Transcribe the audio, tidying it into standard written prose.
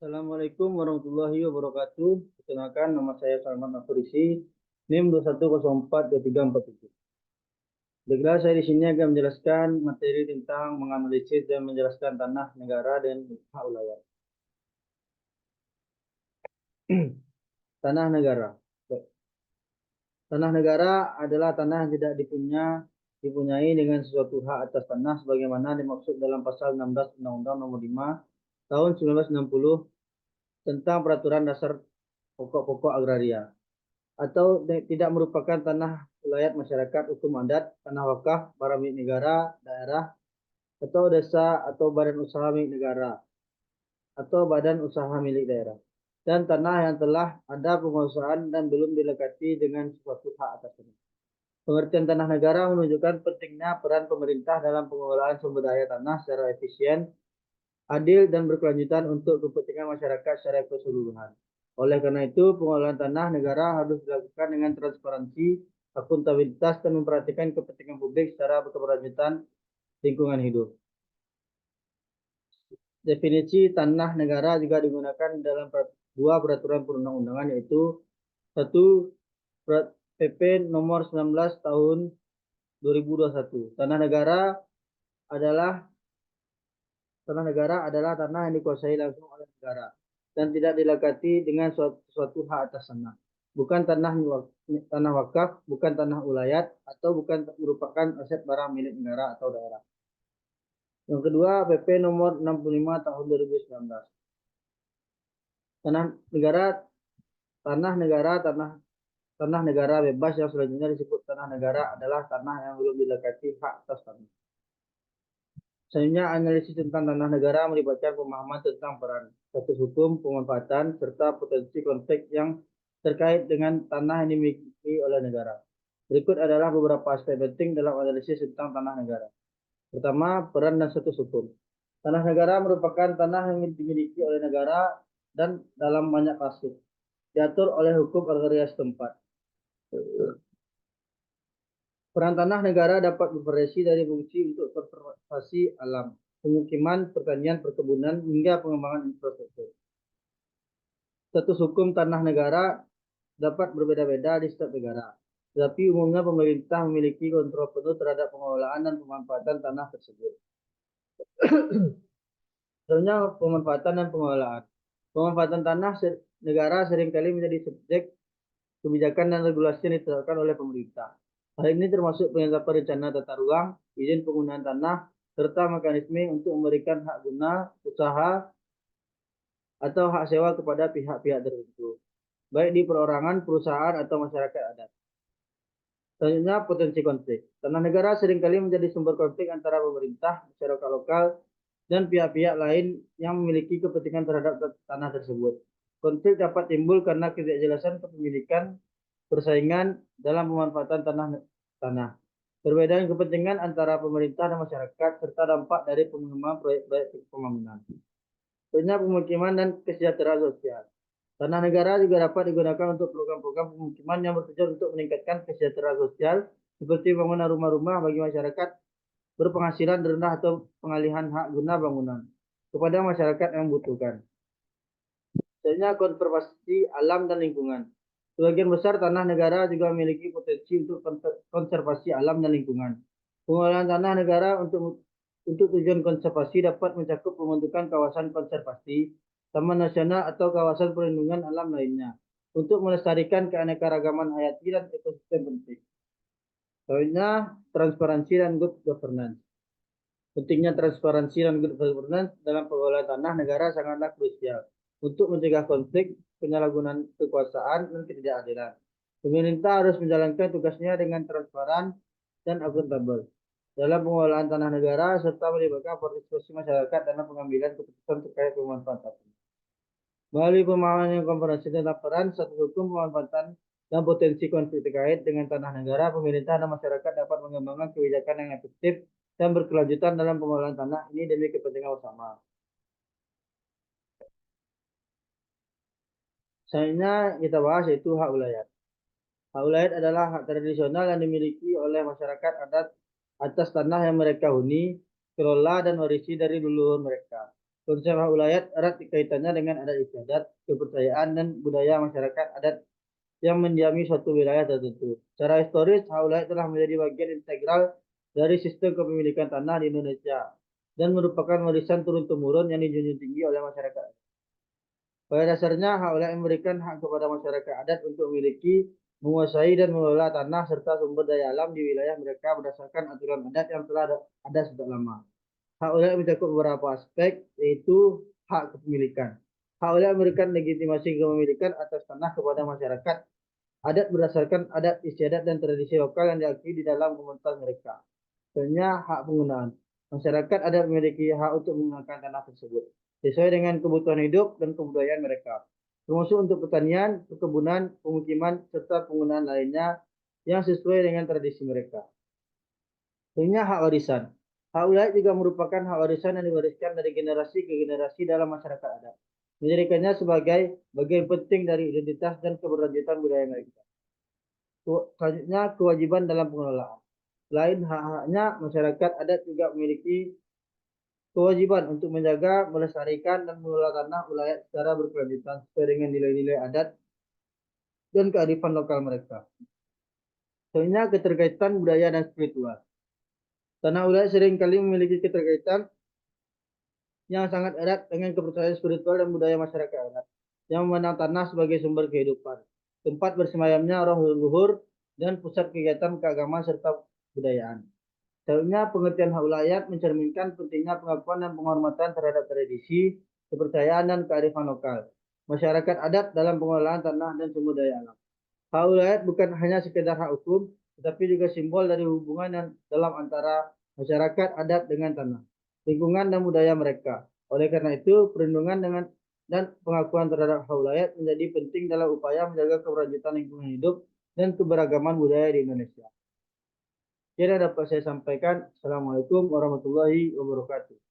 Assalamualaikum warahmatullahi wabarakatuh. Perkenalkan, nama saya Salman Akurisi, NIM 21042347. Baiklah, saya di sini akan menjelaskan materi tentang menganalisis dan menjelaskan tanah negara dan hak wilayah. Tanah negara. Tanah negara adalah tanah yang tidak dipunyai dengan sesuatu hak atas tanah sebagaimana dimaksud dalam pasal 16 Undang-Undang Nomor 5 Tahun 1960 tentang Peraturan Dasar Pokok-pokok Agraria, atau tidak merupakan tanah wilayah masyarakat hukum adat, tanah wakaf, barang milik negara, daerah, atau desa atau badan usaha milik negara, atau badan usaha milik daerah, dan tanah yang telah ada penguasaan dan belum dilekati dengan suatu hak atas tanah. Pengertian tanah negara menunjukkan pentingnya peran pemerintah dalam pengelolaan sumber daya tanah secara efisien, adil, dan berkelanjutan untuk kepentingan masyarakat secara keseluruhan. Oleh karena itu, pengelolaan tanah negara harus dilakukan dengan transparansi, akuntabilitas, dan memperhatikan kepentingan publik secara berkelanjutan lingkungan hidup. Definisi tanah negara juga digunakan dalam dua peraturan perundang-undangan, yaitu satu PP nomor 19 tahun 2021. Tanah negara adalah tanah yang dikuasai langsung oleh negara dan tidak dilekati dengan suatu hak atas tanah. Bukan tanah wakaf, bukan tanah ulayat, atau bukan merupakan aset barang milik negara atau daerah. Yang kedua, PP nomor 65 tahun 2019. Tanah negara, tanah negara bebas yang selanjutnya disebut tanah negara adalah tanah yang belum dilekati hak atas tanah. Selanjutnya, analisis tentang tanah negara melibatkan pemahaman tentang peran, status hukum, pemanfaatan, serta potensi konflik yang terkait dengan tanah yang dimiliki oleh negara. Berikut adalah beberapa aspek penting dalam analisis tentang tanah negara. Pertama, peran dan status hukum. Tanah negara merupakan tanah yang dimiliki oleh negara dan dalam banyak kasus diatur oleh hukum agraria setempat. Peran tanah negara dapat bervariasi dari fungsi untuk konservasi alam, pemukiman, pertanian, perkebunan, hingga pengembangan infrastruktur. Status hukum tanah negara dapat berbeda-beda di setiap negara, tetapi umumnya pemerintah memiliki kontrol penuh terhadap pengelolaan dan pemanfaatan tanah tersebut. Contohnya pemanfaatan dan pengelolaan. Pemanfaatan tanah negara seringkali menjadi subjek kebijakan dan regulasi yang ditetapkan oleh pemerintah. Hal ini termasuk penetapan rencana tata ruang, izin penggunaan tanah, serta mekanisme untuk memberikan hak guna, usaha, atau hak sewa kepada pihak-pihak tertentu, baik di perorangan, perusahaan, atau masyarakat adat. Selanjutnya, potensi konflik. Tanah negara seringkali menjadi sumber konflik antara pemerintah, masyarakat lokal, dan pihak-pihak lain yang memiliki kepentingan terhadap tanah tersebut. Konflik dapat timbul karena ketidakjelasan kepemilikan, persaingan dalam pemanfaatan tanah, perbedaan kepentingan antara pemerintah dan masyarakat, serta dampak dari pengembangan proyek-proyek pembangunan. Selanjutnya, pemukiman dan kesejahteraan sosial. Tanah negara juga dapat digunakan untuk program-program pemukiman yang bertujuan untuk meningkatkan kesejahteraan sosial, seperti bangunan rumah-rumah bagi masyarakat berpenghasilan rendah atau pengalihan hak guna bangunan kepada masyarakat yang membutuhkan. Selanjutnya, konservasi alam dan lingkungan. Sebagian besar tanah negara juga memiliki potensi untuk konservasi alam dan lingkungan. Pengelolaan tanah negara untuk tujuan konservasi dapat mencakup pembentukan kawasan konservasi, taman nasional, atau kawasan perlindungan alam lainnya untuk melestarikan keanekaragaman hayati dan ekosistem penting. Selanjutnya, transparansi dan good governance. Pentingnya transparansi dan good governance dalam pengelolaan tanah negara sangatlah krusial untuk mencegah konflik, penyalahgunaan kekuasaan, dan ketidakadilan. Pemerintah harus menjalankan tugasnya dengan transparan dan akuntabel dalam pengelolaan tanah negara, serta melibatkan partisipasi masyarakat dalam pengambilan keputusan terkait pemanfaatan. Melalui pemahaman yang komprehensif tentang peran, status hukum, pemanfaatan, dan potensi konflik terkait dengan tanah negara, pemerintah dan masyarakat dapat mengembangkan kebijakan yang efektif dan berkelanjutan dalam pengelolaan tanah ini demi kepentingan bersama. Selanjutnya kita bahas yaitu hak wilayah. Hak wilayah adalah hak tradisional yang dimiliki oleh masyarakat adat atas tanah yang mereka huni, kelola, dan warisi dari leluhur mereka. Konsep hak wilayah erat kaitannya dengan adat istiadat, kepercayaan, dan budaya masyarakat adat yang mendiami suatu wilayah tertentu. Secara historis, hak wilayah telah menjadi bagian integral dari sistem kepemilikan tanah di Indonesia dan merupakan warisan turun-temurun yang dijunjung tinggi oleh masyarakat. Pada dasarnya, hak wilayah memberikan hak kepada masyarakat adat untuk memiliki, menguasai, dan mengelola tanah serta sumber daya alam di wilayah mereka berdasarkan aturan adat yang telah ada sejak lama. Hak wilayah mencakup beberapa aspek, yaitu hak kepemilikan. Hak wilayah memberikan legitimasi kepemilikan atas tanah kepada masyarakat adat berdasarkan adat istiadat dan tradisi lokal yang diakui di dalam komunitas mereka. Contohnya hak penggunaan. Masyarakat adat memiliki hak untuk menggunakan tanah tersebut sesuai dengan kebutuhan hidup dan kebudayaan mereka, termasuk untuk pertanian, perkebunan, pemukiman, serta penggunaan lainnya yang sesuai dengan tradisi mereka. Contohnya hak warisan. Hak wilayah juga merupakan hak warisan yang diwariskan dari generasi ke generasi dalam masyarakat adat, menjadikannya sebagai bagian penting dari identitas dan keberlanjutan budaya mereka. Selanjutnya, kewajiban dalam pengelolaan. Selain hak-haknya, masyarakat adat juga memiliki kewajiban untuk menjaga, melestarikan, dan mengelola tanah wilayah secara berkelanjutan sesuai dengan nilai-nilai adat dan kearifan lokal mereka. Contohnya keterkaitan budaya dan spiritual. Tanah wilayah seringkali memiliki keterkaitan yang sangat erat dengan kepercayaan spiritual dan budaya masyarakat adat, yang memandang tanah sebagai sumber kehidupan, tempat bersemayamnya roh leluhur, dan pusat kegiatan keagamaan serta budayaan. Selanjutnya, pengertian hak wilayah mencerminkan pentingnya pengakuan dan penghormatan terhadap tradisi, kepercayaan, dan kearifan lokal masyarakat adat dalam pengelolaan tanah dan sumber daya alam. Hak wilayah bukan hanya sekedar hak hukum, tetapi juga simbol dari hubungan yang dalam antara masyarakat adat dengan tanah, lingkungan, dan budaya mereka. Oleh karena itu, perlindungan dan pengakuan terhadap hak wilayah menjadi penting dalam upaya menjaga keberlanjutan lingkungan hidup dan keberagaman budaya di Indonesia. Jadi dapat saya sampaikan. Assalamualaikum warahmatullahi wabarakatuh.